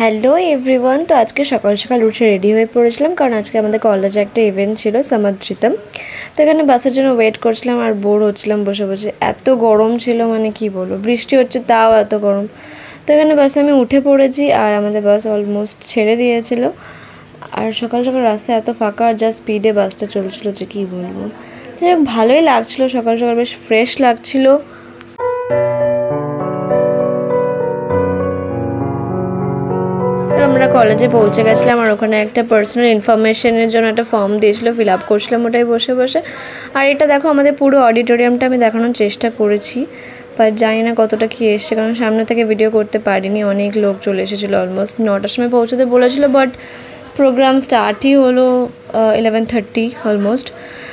Hello everyone. তো আজকে সকাল সকাল উঠে রেডি হয়ে পড়েছিলাম, কারণ আজকে আমাদের কলেজে একটা ইভেন্ট ছিল, সমাদৃতম। তো এখানে বাসের জন্য ওয়েট করছিলাম আর বোর হচ্ছিলাম বসে বসে। এত গরম ছিল, মানে কি বলবো, বৃষ্টি হচ্ছে তাও এত গরম। তো এখানে বাসে আমি উঠে পড়েছি আর আমাদের বাস অলমোস্ট ছেড়ে দিয়েছিল। আর সকাল সকাল রাস্তায় এত ফাঁকা আর যা স্পিডে বাসটা চলছিল যে কী বলবো। যাই হোক, ভালোই লাগছিলো, সকাল সকাল বেশ ফ্রেশ লাগছিলো। তো আমরা কলেজে পৌঁছে গেছিলাম আর ওখানে একটা পার্সোনাল ইনফরমেশনের জন্য একটা ফর্ম দিয়েছিলো, ফিল আপ করছিলাম ওটাই বসে বসে। আর এটা দেখো, আমাদের পুরো অডিটোরিয়ামটা আমি দেখানোর চেষ্টা করেছি, বাট জানি না কতটা কী এসছে, কারণ সামনে থেকে ভিডিও করতে পারিনি। অনেক লোক চলে এসেছিলো, অলমোস্ট 9টার সময় পৌঁছতে বলেছিলো, বাট প্রোগ্রাম স্টার্টই হলো 11:30 অলমোস্ট।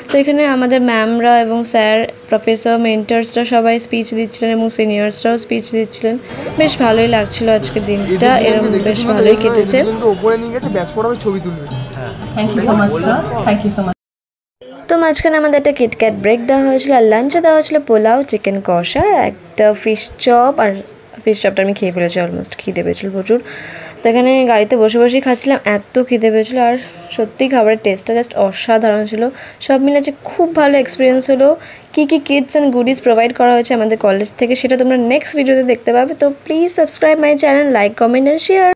তো এখানে আমাদের ম্যামরা এবং স্যার, প্রফেসর, মেন্টার্সরা সবাই স্পিচ দিচ্ছিলেন এবং সিনিয়র্সরাও স্পিচ দিচ্ছিলেন। বেশ ভালোই লাগছিল আজকের দিনটা, এরকম বেশ ভালোই কেটেছে। তো মাঝখানে আমাদের একটা কিটক্যাট ব্রেক দেওয়া হয়েছিল আর লাঞ্চে দেওয়া হয়েছিল পোলাও, চিকেন কষা, একটা ফিশ চপ। আর ফিশ চপটা আমি খেয়ে ফেলেছি, অলমোস্ট খিদে পেয়েছিল প্রচুর। তো এখানে গাড়িতে বসে বসেই খাচ্ছিলাম, এত খিদে পেয়েছিল। আর সত্যি খাবারের টেস্টটা জাস্ট অসাধারণ ছিল। সব মিলে যে খুব ভালো এক্সপিরিয়েন্স হলো। কী কী কিটস অ্যান্ড গুডিজ প্রোভাইড করা হয়েছে আমাদের কলেজ থেকে, সেটা তোমরা নেক্সট ভিডিওতে দেখতে পাবে। তো please subscribe my channel, like, comment and share.